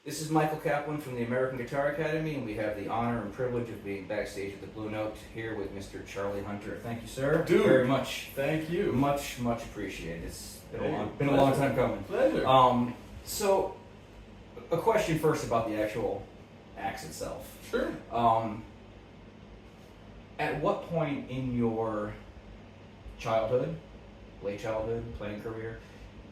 This is Michael Kaplan from the American Guitar Academy, and we have the honor and privilege of being backstage at the Blue Note here with Mr. Charlie Hunter. Thank you, sir. Dude, very much. Thank you. Much appreciated. It's been a long time coming. Pleasure. So, a question first about the actual axe itself. Sure. At what point in your childhood, late childhood, playing career,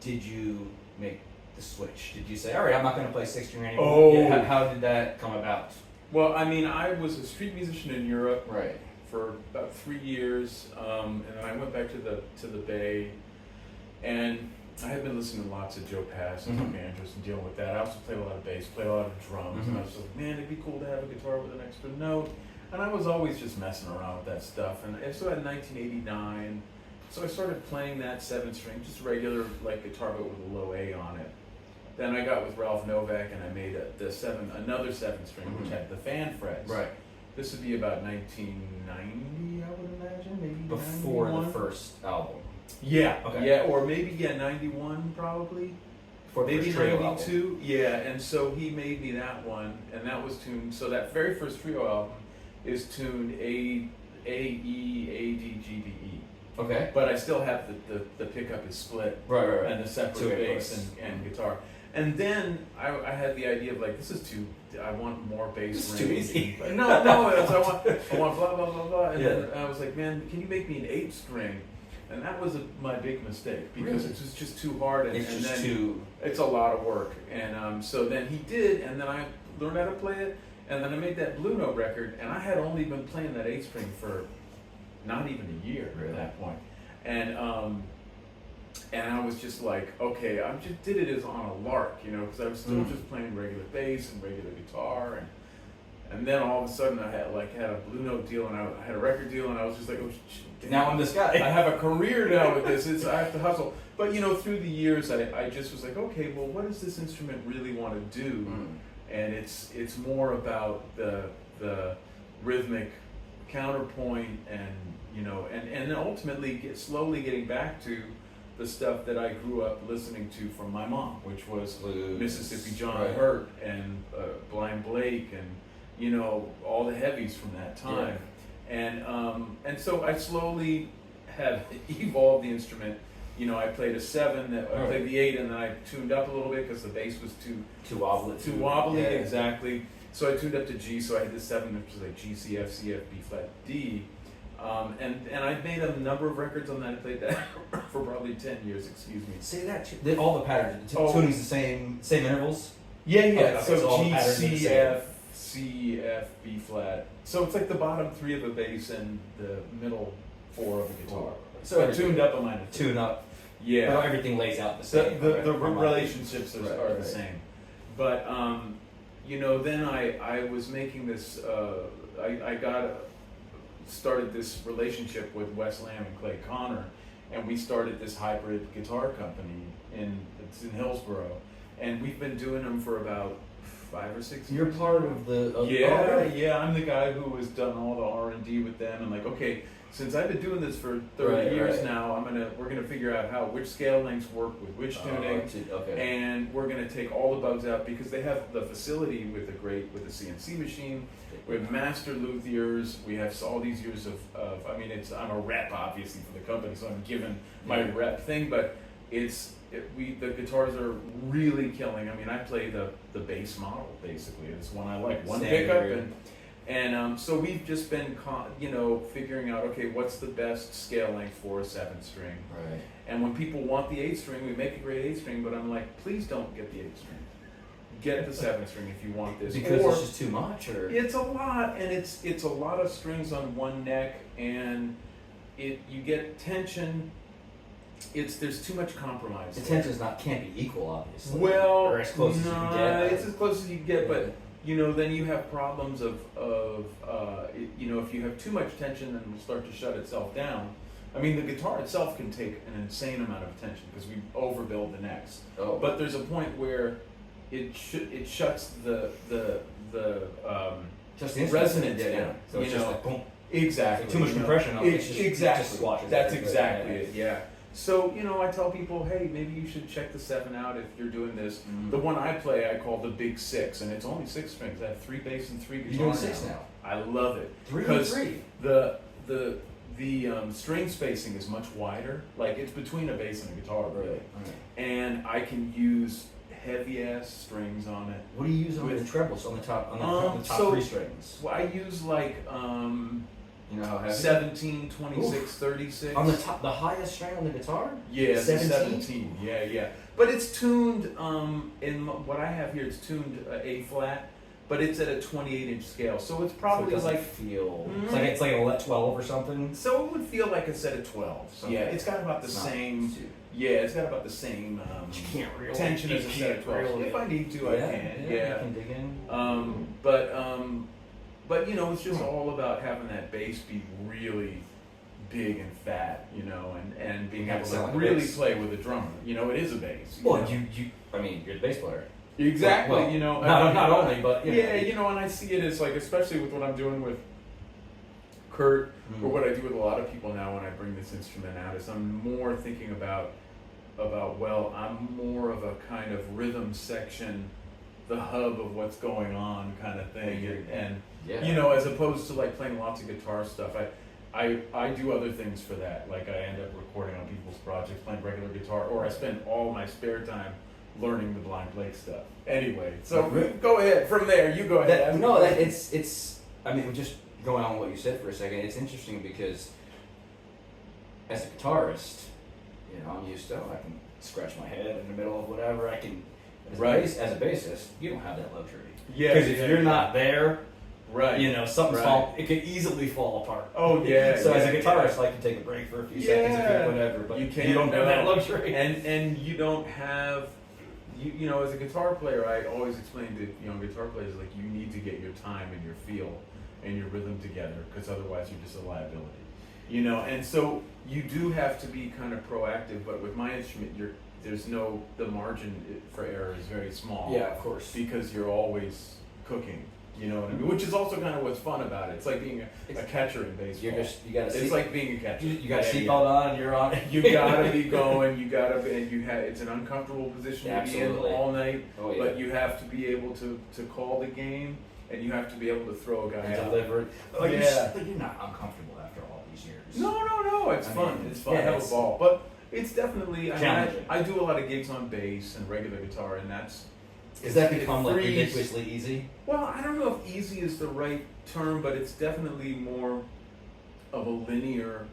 did you make the switch? Did you say, all right, I'm not going to play six string anymore? Oh. Yeah, how did that come about? Well, I mean, I was a street musician in Europe Right. for about 3 years, and then I went back to the Bay, and I had been listening to lots of Joe Pass and Mhm. banjos and dealing with that. I also played a lot of bass, played a lot of drums, and I was like, man, it'd be cool to have a guitar with an extra note. And I was always just messing around with that stuff. And so in 1989, so I started playing that 7-string, just regular like guitar but with a low A on it. Then I got with Ralph Novak and I made another 7-string which had the fan frets. Right. This would be about 1990, I would imagine, maybe Before 91? the first album. Yeah, Okay. yeah, or maybe 91 probably. Before the Maybe first trio 92, yeah, and so he made me that one, and that was tuned. So that very first trio album is tuned A E A D G D E. Okay. But I still have the pickup is split, Right. and the separate Two bass inputs. and guitar. And then I had the idea of like, this is too. I want more bass. This is too range. easy. But no. I want blah blah blah blah. And Yeah. then I was like, man, can you make me an 8-string? And that was my big mistake because Really? it was just too hard, and, It's and just then too. it's a lot of work. And so then he did, and then I learned how to play it, and then I made that Blue Note record, and I had only been playing that 8-string for not even a year Really? at that point. And I was just like, okay, I just did it as on a lark, because I was still just playing regular bass and regular guitar, and then all of a sudden I had a Blue Note deal, and I had a record deal, and I was just like, oh shit. Now I'm this guy. I have a career now with this. I have to hustle. But through the years, I just was like, okay, well, what does this instrument really want to do? And it's more about the rhythmic counterpoint, and ultimately slowly getting back to the stuff that I grew up listening to from my mom, which was Blues. Mississippi John Right. Hurt and Blind Blake and all the heavies from that time. And so I slowly have evolved the instrument. I played a 7, I played the 8, and then I tuned up a little bit because the bass was too wobbly, Yeah. exactly. So I tuned up to G, so I had this 7, which was like G, C, F, C, F, B flat, D. And I made a number of records on that. I played that for probably 10 years, excuse me. Say that. All the patterns. Oh. Tuning's the same intervals. Yeah. Okay, So all the G, patterns are the C, same. F, C, F, B flat. So it's like the bottom 3 of a bass and the middle 4 of a guitar. So I tuned up a minor. Tune up. Yeah. But everything lays out the same. The relationships are the Right. same. But, then I was making this, I started this relationship with Wes Lamb and Clay Connor, and we started this hybrid guitar company it's in Hillsboro, and we've been doing them for about 5 or 6 years. You're part of the. Yeah, I'm the guy who has done all the R&D with them, and like, okay, since I've been doing this for 30 years now, we're gonna figure out which scale lengths work with which tuning, and we're gonna take all the bugs out because they have the facility with the CNC machine. We have master luthiers. We have all these years of I'm a rep obviously for the company, so I'm given my rep thing, but the guitars are really killing. I mean, I play the bass model basically. It's one I like, one pickup, and so we've just been figuring out, okay, what's the best scale length for a 7-string. Right. And when people want the 8-string, we make a great 8-string, but I'm like, please don't get the 8-string. Get the 7-string if you want this. Because it's just too much, or it's a lot, and it's a lot of strings on one neck, and you get tension. There's too much compromise. the tension's can't be equal, obviously. Well, or as close as you can get. it's as close as you can get, but then you have problems of if you have too much tension, then it'll start to shut itself down. I mean, the guitar itself can take an insane amount of tension because we overbuild the necks. Oh. But there's a point where it shuts the just the resonance down. Yeah. So it's just like boom. Exactly. Like too much compression on it. It just Exactly. swatches That's everything. exactly it. Yeah. So, I tell people, hey, maybe you should check the 7 out if you're doing this. The one I play, I call the Big 6, and it's only 6 strings. I have 3 bass and 3 guitar. You're doing 6 now? I love it. 3 and 3? The string spacing is much wider. Like, it's between a bass and a guitar, really. Right. And I can use heavy-ass strings on it. What do you use on the trebles, on the top, the top 3 strings? Well, I use, like, you know how heavy? 17, 26, 36. On the top, the highest string on the guitar? Yeah, 17. Yeah. But it's tuned, in what I have here, it's tuned A flat, but it's at a 28-inch scale. So it's probably so it feel, mm-hmm. it's like a 12 or something? So it would feel like a set of 12. Yeah, it's got about the same. Yeah, it's got about the same you can't really, tension as a set of 12. Really. If I need to, I can. Yeah. You can dig in. But it's just all about having that bass be really big and fat, and being able to really play with a drummer. It is a bass. Well, you're the bass player. Exactly. Well, not only, but and I see it as like, especially with what I'm doing with Kurt, or what I do with a lot of people now when I bring this instrument out, is I'm more thinking about I'm more of a kind of rhythm section, the hub of what's going on kind of thing, and as opposed to like playing lots of guitar stuff. I do other things for that, like I end up recording on people's projects, playing regular guitar, or I spend all my spare time learning the Blind Blake stuff. Anyway, so go ahead from there. You go ahead. It's. I mean, just going on what you said for a second, it's interesting because as a guitarist, I'm used to, I can scratch my head in the middle of whatever. I can. As a bassist, you don't have that luxury. Yeah. Because if you're not there, right, something's it could easily fall apart. Oh yeah. So as a guitarist, I can take a break for a few seconds if whatever. But you don't have that luxury. And you don't have. As a guitar player, I always explain to young guitar players, like, you need to get your time and your feel and your rhythm together, because otherwise you're just a liability. And so you do have to be kind of proactive, but with my instrument, the margin for error is very small. Yeah, of course. Because you're always cooking. You know what I mean? Which is also kind of what's fun about it. It's like being a catcher in baseball. It's like being a catcher. You got a seatbelt on, you're on. You gotta be going. It's an uncomfortable position to be in all night. Oh, yeah. But you have to be able to call the game, and you have to be able to throw a guy out. Deliver it. But you're not uncomfortable after all these years. No. It's fun. It's fun to have a ball, but it's definitely challenging. I do a lot of gigs on bass and regular guitar, and that's. Does that become like ridiculously easy? Well, I don't know if easy is the right term, but it's definitely more of a linear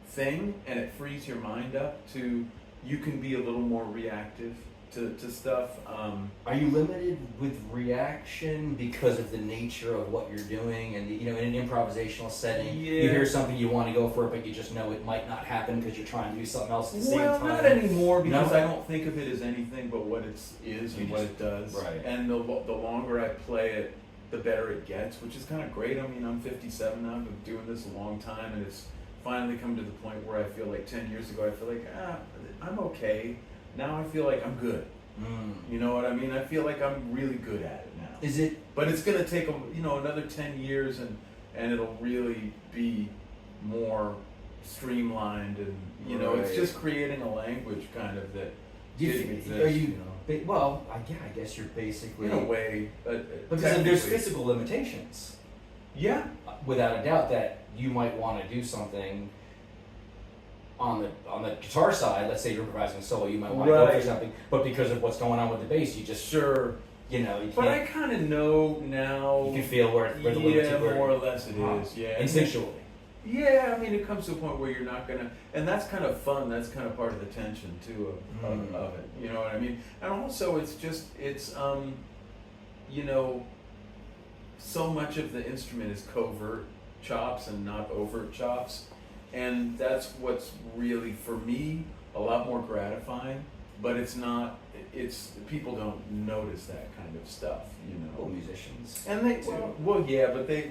thing, and it frees your mind up to, you can be a little more reactive to stuff. Are you limited with reaction because of the nature of what you're doing, and in an improvisational setting, you hear something, you want to go for it, but you just know it might not happen because you're trying to do something else at the same time? Well, not anymore, because I don't think of it as anything but what it is and what it does. Right. And the longer I play it, the better it gets, which is kind of great. I mean, I'm 57 now, I've been doing this a long time, and it's finally come to the point where I feel like 10 years ago, I feel like, I'm okay. Now I feel like I'm good. You know what I mean? I feel like I'm really good at it now. Is it? But it's going to take another 10 years, and it'll really be more streamlined, and it's just creating a language kind of that didn't exist. Are you? Well, I guess you're basically in a way, because there's physical limitations. Yeah, without a doubt, that you might want to do something. On the guitar side, let's say you're improvising a solo, you might want to go for something, but because of what's going on with the bass, you just you can't. But I kind of know now. You can feel where the limits are. More or less it is. Yeah, instinctually. Yeah, I mean, it comes to a point where you're not gonna, and that's kind of fun. That's kind of part of the tension too of it. You know what I mean? And also, it's so much of the instrument is covert chops and not overt chops. And that's what's really, for me, a lot more gratifying, but it's not, people don't notice that kind of stuff, Well, musicians. And they,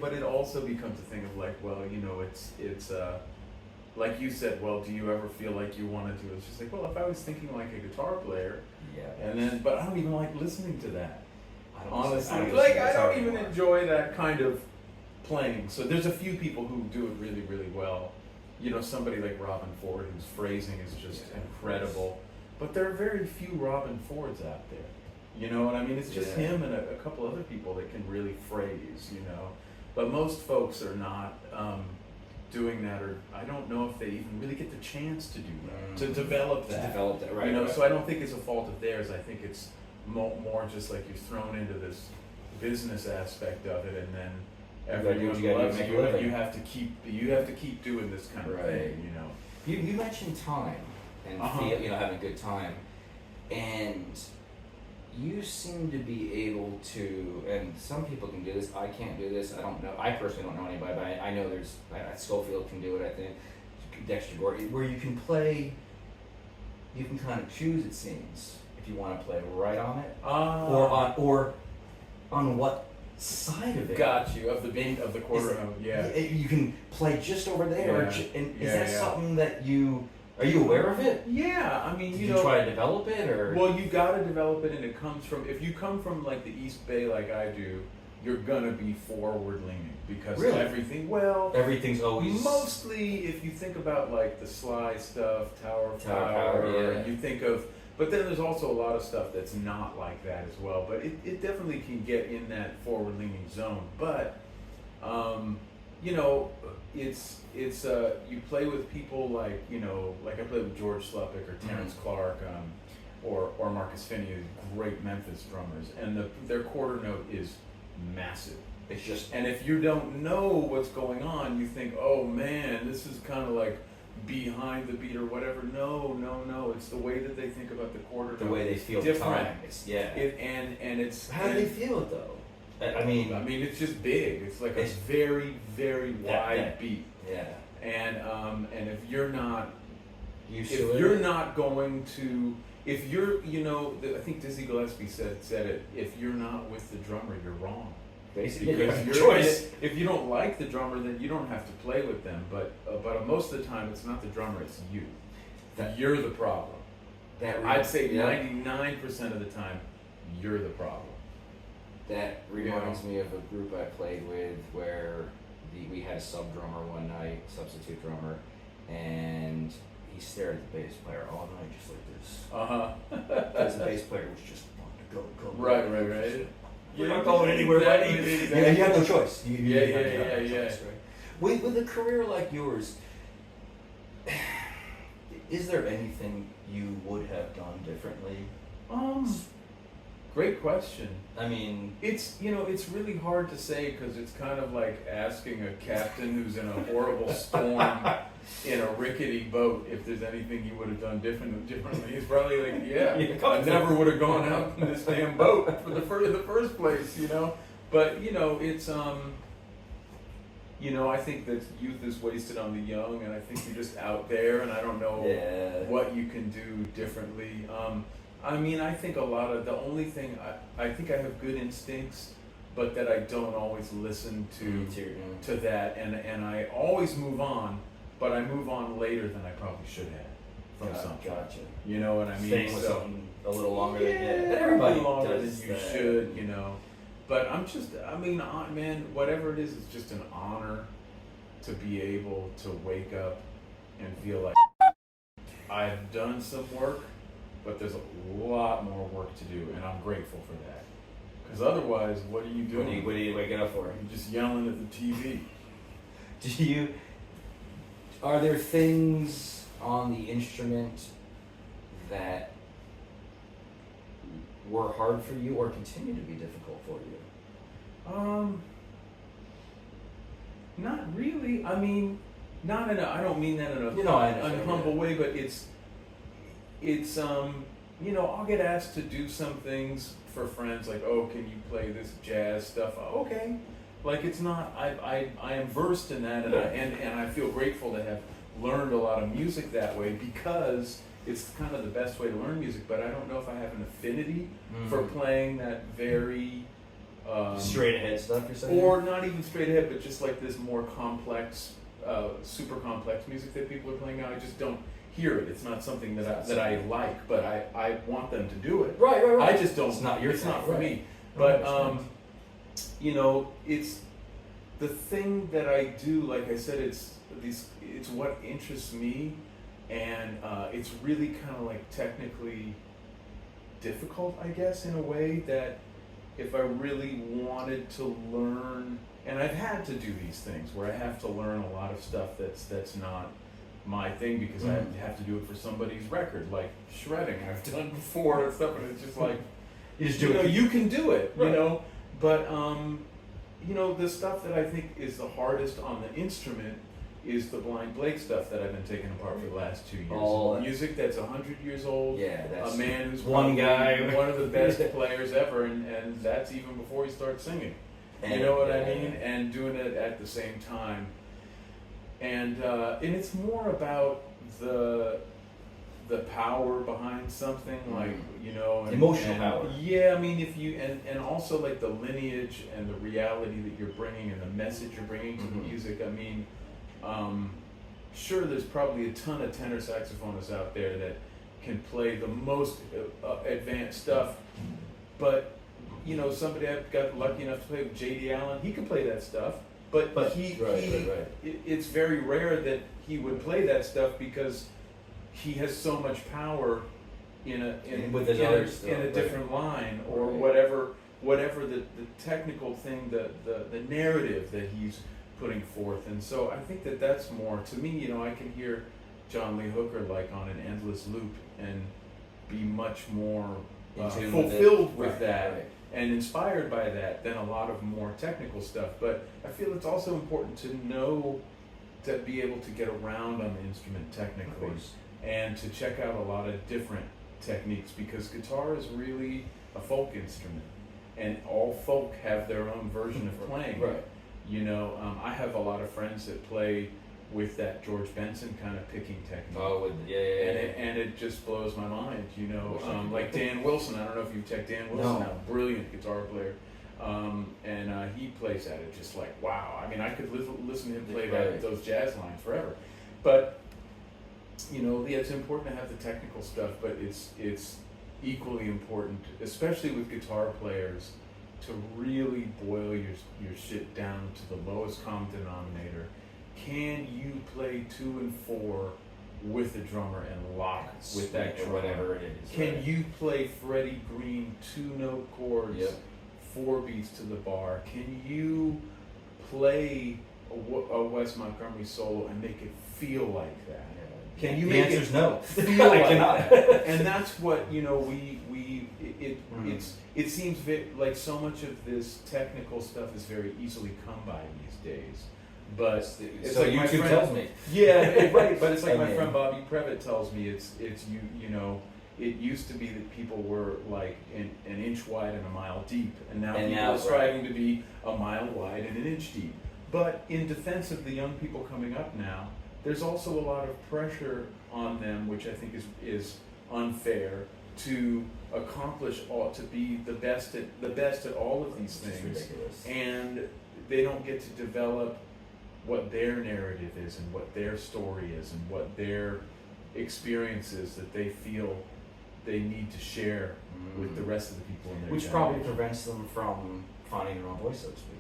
but it also becomes a thing of like, well, it's like you said, well, do you ever feel like you want to do it? It's just like, well, if I was thinking like a guitar player, but I don't even like listening to that. Honestly, I don't even enjoy that kind of playing. So there's a few people who do it really, really well. somebody like Robin Ford, whose phrasing is just incredible. But there are very few Robin Fords out there. You know what I mean? It's just him and a couple other people that can really phrase, But most folks are not doing that, or I don't know if they even really get the chance to do that, to develop that. Right. So I don't think it's a fault of theirs. I think it's more just like you're thrown into this business aspect of it, and then everyone loves you, and you have to keep doing this kind of thing, You mentioned time and having a good time, and you seem to be able to, and some people can do this, I can't do this, I don't know, I personally don't know anybody, but I know there's, Schofield can do it, I think, Dexter Gordon, where you can play, you can kind of choose, it seems, if you want to play right on it, or on what side of it. Got you, of the quarter note, You can play just over there, and is that something that are you aware of it? Yeah, I mean, Did you try to develop it, or? Well, you got to develop it, and it comes from, if you come from like the East Bay like I do, you're gonna be forward leaning because everything's always mostly, if you think about like the Sly stuff, Tower of Power, and you think of, but then there's also a lot of stuff that's not like that as well. But it definitely can get in that forward leaning zone. But it's you play with people like I played with George Sluppick or Terrence Clark or Marcus Finney, great Memphis drummers, and their quarter note is massive. It's just, and if you don't know what's going on, you think, oh man, this is kind of like behind the beat or whatever. No, it's the way that they think about the quarter note. The way they feel different. The time. And it's how do they feel it though? I mean, it's just big. It's like a very, very wide beat. Yeah. And if you're not, going to, if you're, I think Dizzy Gillespie said it. If you're not with the drummer, you're wrong. Basically, because choice. If you don't like the drummer, then you don't have to play with them. But most of the time, it's not the drummer; it's you. You're the problem. I'd say 99% of the time, you're the problem. That reminds me of a group I played with where we had a sub drummer one night, substitute drummer, and he stared at the bass player all night just like this. Because the bass player was just wanting to go. Right. You're not going anywhere, buddy. Exactly. Yeah, you have no choice. Yeah. With a career like yours, is there anything you would have done differently? Great question. I mean, it's really hard to say because it's kind of like asking a captain who's in a horrible storm in a rickety boat if there's anything he would have done differently. He's probably like, I never would have gone out in this damn boat in the first place, But it's I think that youth is wasted on the young, and I think you're just out there, and I don't know what you can do differently. I think a lot of the only thing I think I have good instincts, but that I don't always listen to that, and I always move on, but I move on later than I probably should have from something. Gotcha. You know what I mean? Staying with something a little longer than everybody longer does than you should, But I'm just, man, whatever it is, it's just an honor to be able to wake up and feel like I've done some work, but there's a lot more work to do, and I'm grateful for that. Because otherwise, what are you doing? What are you waking up for? You're just yelling at the TV. Are there things on the instrument that were hard for you or continue to be difficult for you? Not really. I don't mean that in a unhumble way, but it's I'll get asked to do some things for friends, like, oh, can you play this jazz stuff? Okay. Like, it's not, I am versed in that, and I feel grateful to have learned a lot of music that way, because it's kind of the best way to learn music, but I don't know if I have an affinity for playing that very straight ahead stuff, you're saying? Or not even straight ahead, but just like this more complex, super complex music that people are playing now. I just don't hear it. It's not something that I like, but I want them to do it. Right. I just don't. It's not your It's thing, not for right. me. But it's the thing that I do, like I said, it's what interests me, and it's really kind of like technically difficult, I guess, in a way that if I really wanted to learn, and I've had to do these things where I have to learn a lot of stuff that's not my thing because I have to do it for somebody's record, like shredding I've done before and stuff, and it's just like you can do it, right. But the stuff that I think is the hardest on the instrument is the Blind Blake stuff that I've been taking apart for the last 2 years. Music that's 100 years old. Yeah, that's a man who's one guy, one of the best players ever, and that's even before he starts singing. You know what I mean? And doing it at the same time, and it's more about the power behind something, like emotional power. Yeah, I mean, if you and also like the lineage and the reality that you're bringing and the message you're bringing to the music. I mean. Sure, there's probably a ton of tenor saxophonists out there that can play the most advanced stuff, but somebody I got lucky enough to play with, J.D. Allen, he could play that stuff, but it's very rare that he would play that stuff because he has so much power in a different line or whatever the technical thing, the narrative that he's putting forth. And so I think that's more to me. I can hear John Lee Hooker like on an endless loop and be much more fulfilled with that and inspired by that than a lot of more technical stuff. But I feel it's also important to know to be able to get around on the instrument technically and to check out a lot of different techniques, because guitar is really a folk instrument and all folk have their own version of playing. I have a lot of friends that play with that George Benson kind of picking technique. And it just blows my mind. Like Dan Wilson. I don't know if you've checked Dan Wilson out. Brilliant guitar player. And he plays at it just like wow. I mean, I could listen to him play those jazz lines forever. But it's important to have the technical stuff, but it's equally important, especially with guitar players, to really boil your shit down to the lowest common denominator. Can you play 2 and 4 with the drummer and lock with that drummer? Whatever it is. Can you play Freddie Green 2-note chords, 4 beats to the bar? Can you play a Wes Montgomery solo and make it feel like that? Can you make it no. feel like that? And that's what it seems like so much of this technical stuff is very easily come by these days. But it's so like my YouTube friend tells me. Yeah, right. But it's like my friend Bobby Previtt tells me it's it used to be that people were like an inch wide and a mile deep, and now people are striving to be a mile wide and an inch deep. But in defense of the young people coming up now, there's also a lot of pressure on them, which I think is unfair, to accomplish to be the best at all of these things, and they don't get to develop what their narrative is and what their story is and what their experience is that they feel they need to share with the rest of the people in their which generation. probably prevents them from finding their own voice, so to speak.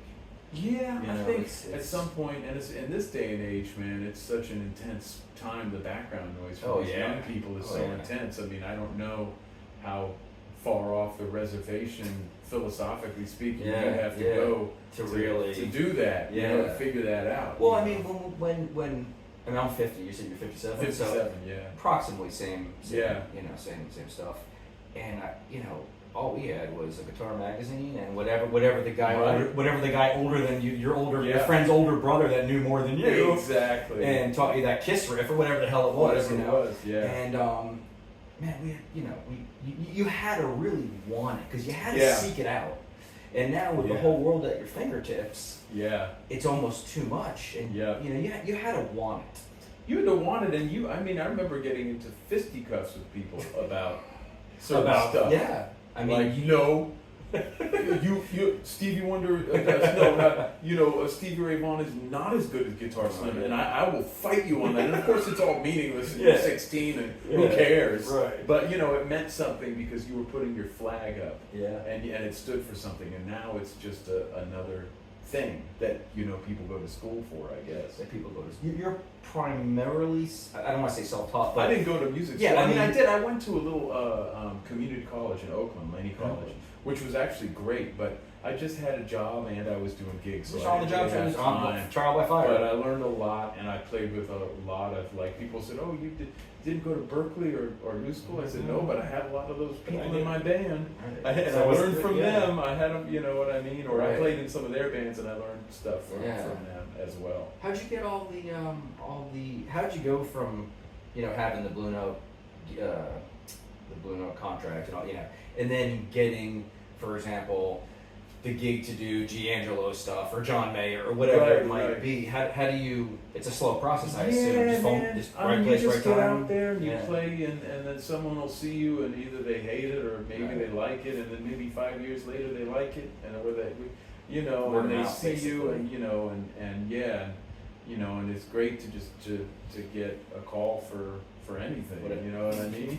Yeah, I think at some point, and it's, in this day and age, man, it's such an intense time. The background noise for these young people is so intense. I mean, I don't know how far off the reservation, philosophically speaking, you have to go to really to do that. To figure that out. Well, I mean, when I mean, I'm 50. You said you're 57. 57, so yeah. Approximately same same stuff. And all we had was a guitar magazine and whatever the guy older than you, your friend's older brother that knew more than you, exactly, and taught you that Kiss riff or whatever the hell it was, And man, you had to really want it because you had to seek it out. And now with the whole world at your fingertips, it's almost too much. And you had to want it. You had to want it, and I remember getting into fisticuffs with people about certain stuff. Yeah. I mean, you Stevie Wonder, Stevie Ray Vaughan is not as good as Guitar Slim, and I will fight you on that. And of course, it's all meaningless. And you're 16, and who cares? Right. But it meant something because you were putting your flag up. Yeah. And it stood for something. And now it's just another thing that people go to school for, I guess. That people go to. You're primarily. I don't want to say self-taught, but I didn't go to music school. Yeah, I mean, I did. I went to a little community college in Oakland, Laney College, which was actually great. But I just had a job and I was doing gigs. So on the job training, on trial by fire. But I learned a lot, and I played with a lot of people said, "Oh, you didn't go to Berkeley or New School?" I said, "No, but I had a lot of those people in my band. Right. I learned from them. I had them, you know what I mean? Or I played in some of their bands, and I learned stuff from them as well." How'd you get all the? How'd you go from, having the Blue Note contract and all, and then getting, for example, the gig to do D'Angelo stuff or John Mayer or whatever it might be. How do you? It's a slow process, I assume. You just get out there and you play, and then someone will see you, and either they hate it or maybe they like it, and then maybe 5 years later they like it, and and they see you, and and it's great to just to get a call for anything. You know what I mean?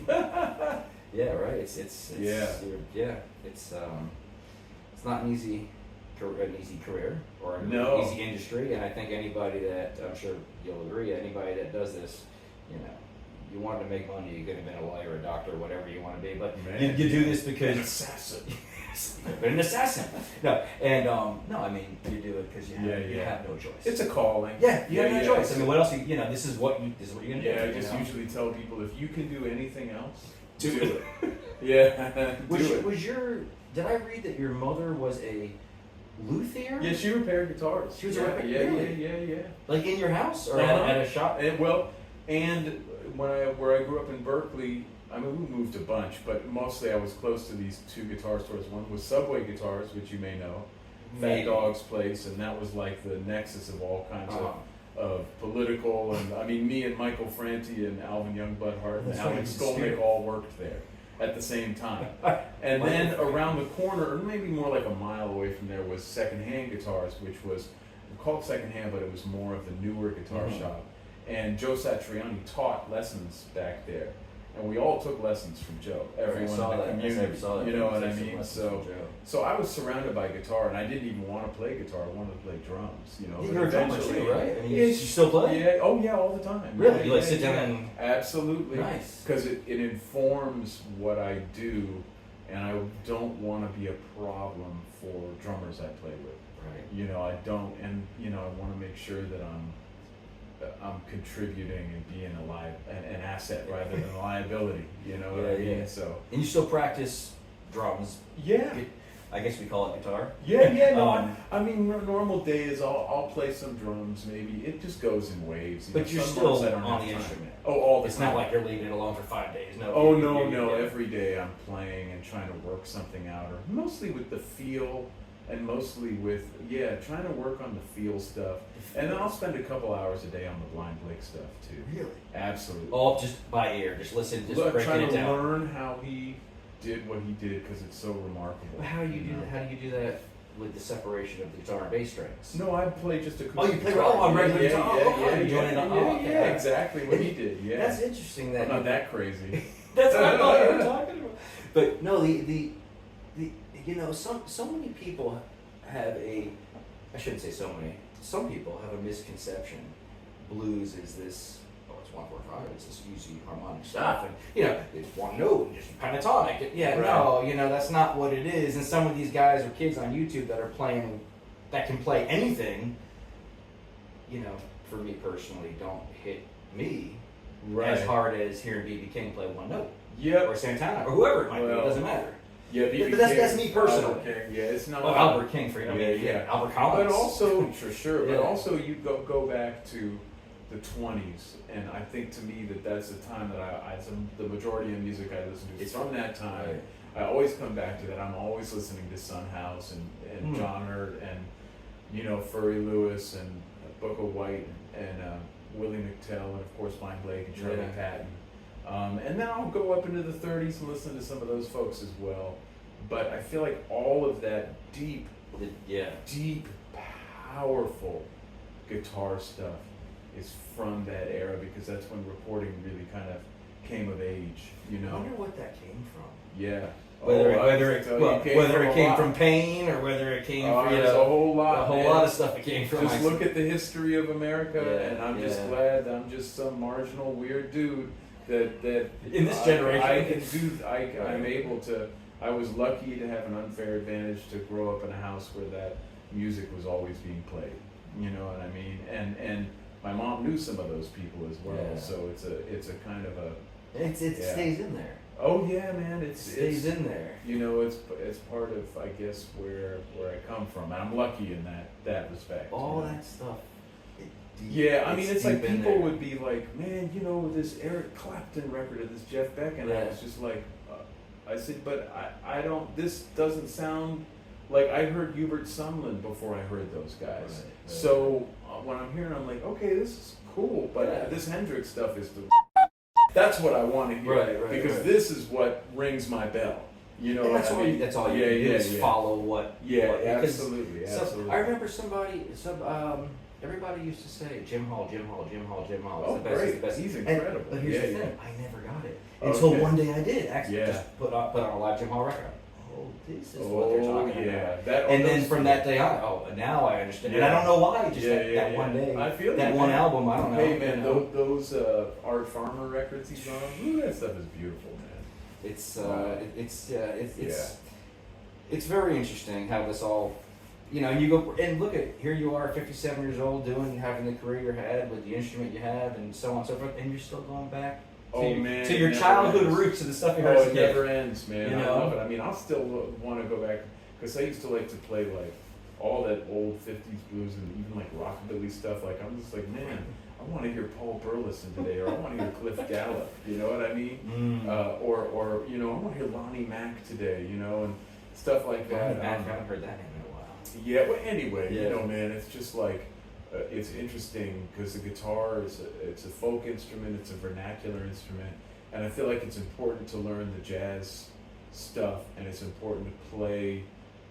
Yeah, right. It's not an easy career or an easy industry, and I think anybody that, I'm sure you'll agree, anybody that does this, you wanted to make money, you could have been a lawyer, a doctor, whatever you want to be, but you do this because an assassin. But an assassin. No, and I mean, you do it because you have no choice. It's a calling. Yeah, you have no choice. I mean, what else? This is what you're gonna do. Yeah, I just usually tell people, if you can do anything else, do it. Yeah. Did I read that your mother was a luthier? Yeah, she repaired guitars. She was a repair. Yeah. Like in your house or at a shop? And where I grew up in Berkeley, I mean, we moved a bunch, but mostly I was close to these two guitar stores. One was Subway Guitars, which you may know, Fat Dog's place, and that was like the nexus of all kinds of political, and I mean, me and Michael Franti and Alvin Youngblood Hart and Alex Skolnick all worked there at the same time. And then around the corner, or maybe more like a mile away from there, was Secondhand Guitars, which was called Secondhand, but it was more of the newer guitar shop. And Joe Satriani taught lessons back there. And we all took lessons from Joe. Everyone in the community. You know what I mean? So I was surrounded by guitar, and I didn't even want to play guitar. I wanted to play drums. You're a drummer too, right? I mean, you still play? Yeah. Oh yeah, all the time. Really? You sit down and absolutely. Nice. Because it informs what I do, and I don't want to be a problem for drummers I play with. Right. I don't, and I want to make sure that I'm contributing and being an asset rather than a liability. You know what I mean? So. And you still practice drums? Yeah. I guess we call it guitar. Yeah. No, I mean, normal days I'll play some drums. Maybe it just goes in waves. But you're still on the instrument. Oh, all the time. It's not like you're leaving it alone for 5 days. No. Oh no. Every day I'm playing and trying to work something out, or mostly with the feel. And mostly with, trying to work on the feel stuff. And then I'll spend a couple hours a day on the Blind Blake stuff too. Really? Absolutely. All just by ear, just listen, just breaking it down. Trying to learn how he did what he did, because it's so remarkable. But how do you do that with the separation of the guitar and bass strings? No, I play just acoustic. Oh, you play on regular guitar? Yeah, exactly what he did. Yeah. That's interesting. That I'm not that crazy. That's what I thought you were talking about. But no, so many people have I shouldn't say so many, some people have a misconception. Blues is this, it's 1/4/5, it's this easy harmonic stuff, and it's one note and just pentatonic. No, that's not what it is. And some of these guys or kids on YouTube that can play anything, for me personally, don't hit me as hard as hearing B.B. King play one note. Or Santana, or whoever it might be, it doesn't matter. Yeah, but that's me personally. It's not. Well, Albert King for Albert Collins. But also, for sure. But also, you go back to the 20s, and I think to me that's the time that the majority of music I listen to is from that time. Right. I always come back to that. I'm always listening to Son House and John Hurt and Furry Lewis and Booker White and Willie McTell and of course Blind Blake and Charlie Patton. And then I'll go up into the 30s and listen to some of those folks as well. But I feel like all of that deep, powerful guitar stuff is from that era, because that's when recording really kind of came of age, I wonder what that came from. Yeah. Whether it came from pain or whether it came from there's a whole lot, lot of stuff it came from. Just look at the history of America, and I'm just glad that I'm just some marginal weird dude that in this generation I'm able to. I was lucky to have an unfair advantage to grow up in a house where that music was always being played. You know what I mean? And my mom knew some of those people as well. Yeah. So it's a kind of a it stays in there. Oh yeah, man, it stays in there. You know, it's part of, I guess, where I come from. And I'm lucky in that respect. All that stuff. I mean, it's like people would be like, man, you know, this Eric Clapton record of this Jeff Beck, and I was just like, I said, but I don't. This doesn't sound like I heard Hubert Sumlin before I heard those guys. Right. So when I'm hearing, I'm like, okay, this is cool, but this Hendrix stuff is the. That's what I want to hear, because this is what rings my bell. You know, that's all. That's all you do is follow what. Yeah, absolutely. I remember everybody used to say Jim Hall. Oh, it's the best. He's incredible. But here's the thing: I never got it until one day I did actually just put on a live Jim Hall record. Oh, this is what they're talking about. And then from that day on, now I understand. And I don't know why. Just that one day. I feel that one album. I don't know. Hey man, those Art Farmer records he's on. That stuff is beautiful, man. It's very interesting how this all. You know, you go and look at, here you are, 57 years old, having the career you had with the instrument you have, and so on and so forth, and you're still going back to your childhood roots, to the stuff you heard as a kid. It never ends, man. I love it. I mean, I'll still want to go back, because I used to like to play like all that old 50s blues and even like rockabilly stuff. Like, I'm just like, man, I want to hear Paul Burleson today, or I want to hear Cliff Gallup, you know what I mean? Or you know, I want to hear Lonnie Mack today, you know, and stuff like that. Lonnie Mack, I haven't heard that name in a while. Yeah, well, anyway, you know, man, it's just like, it's interesting because the guitar it's a folk instrument, it's a vernacular instrument, and I feel like it's important to learn the jazz stuff, and it's important to play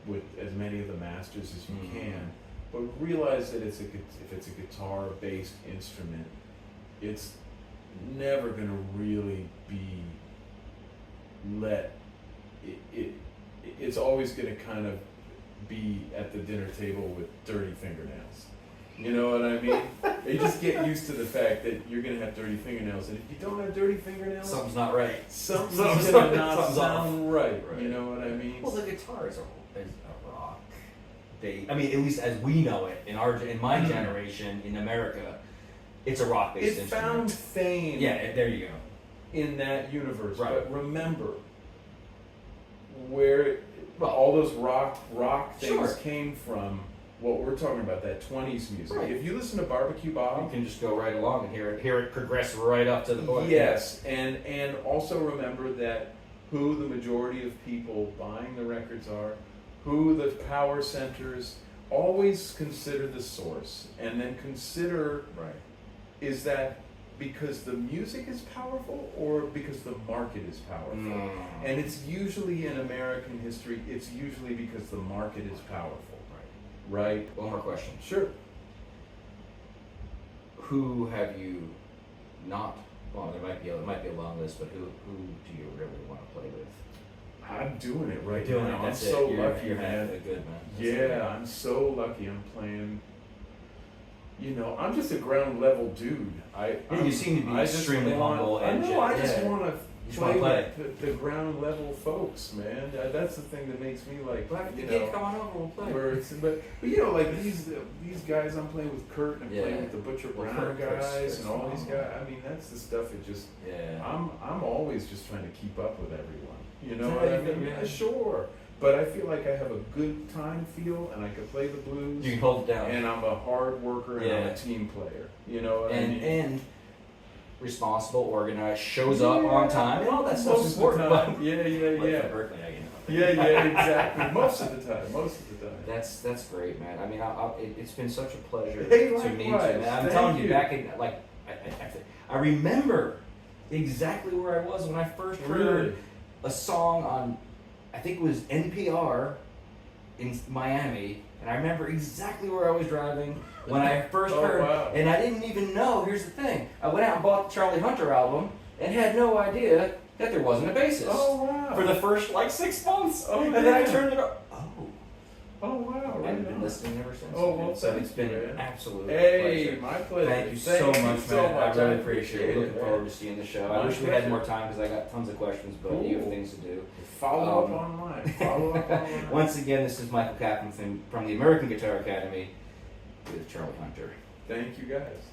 with as many of the masters as you can, but realize that if it's a guitar-based instrument, it's never going to really be it's always going to kind of be at the dinner table with dirty fingernails. You know what I mean? You just get used to the fact that you're going to have dirty fingernails, and if you don't have dirty fingernails, something's not right. Something's going to not sound right. You know what I mean? Well, the guitar is a rock. I mean, at least as we know it in my generation in America, it's a rock-based instrument. It found fame. Yeah, there you go. In that universe, right. But remember where all those rock things came from. What we're talking about, that 20s music. Right. If you listen to Barbecue Bob, you can just go right along and hear it progress right up to the point. Yes, and also remember that who the majority of people buying the records are, who the power centers, always consider the source, and then consider, is that because the music is powerful or because the market is powerful? And it's usually in American history, it's usually because the market is powerful. Right. One more question. Sure. Who have you not? Well, it might be a long list, but who do you really want to play with? I'm doing it right now. I'm so lucky, man. Good man. Yeah, I'm so lucky. I'm playing. You know, I'm just a ground level dude. You seem to be extremely humble. I know. I just want to play with the ground level folks, man. That's the thing that makes me like. Come on over, we'll play. But you know, like these guys I'm playing with, Kurt, and I'm playing with the Butcher Brown guys and all these guys. I mean, that's the stuff that just. Yeah. I'm always just trying to keep up with everyone. You know what I mean? Yeah, sure. But I feel like I have a good time feel, and I can play the blues. You can hold it down. And I'm a hard worker, and I'm a team player. You know what I mean? And responsible, organized, shows up on time, and all that stuff's important. Yeah. Berkeley, Yeah, exactly. Most of the time. That's great, man. I mean, it's been such a pleasure to meet you, man. I'm telling you, back in I remember exactly where I was when I first heard a song on, I think it was NPR in Miami, and I remember exactly where I was driving when I first heard, and I didn't even know, here's the thing, I went out and bought the Charlie Hunter album and had no idea that there wasn't a bassist. Oh, wow. For the first, like, 6 months. Oh, and then I yeah. turned it on. Oh, wow. I've been listening ever since. Oh, well, so thank it's been you, an man. absolute Hey, pleasure. my pleasure. Thank you so much, man. I really appreciate it. Looking man. forward to seeing the show. My I wish we had pleasure. more time because I got tons of questions, but you have things to do. Follow up online. Follow up online. Once again, this is Michael Kaplan from the American Guitar Academy with Charlie Hunter. Thank you, guys.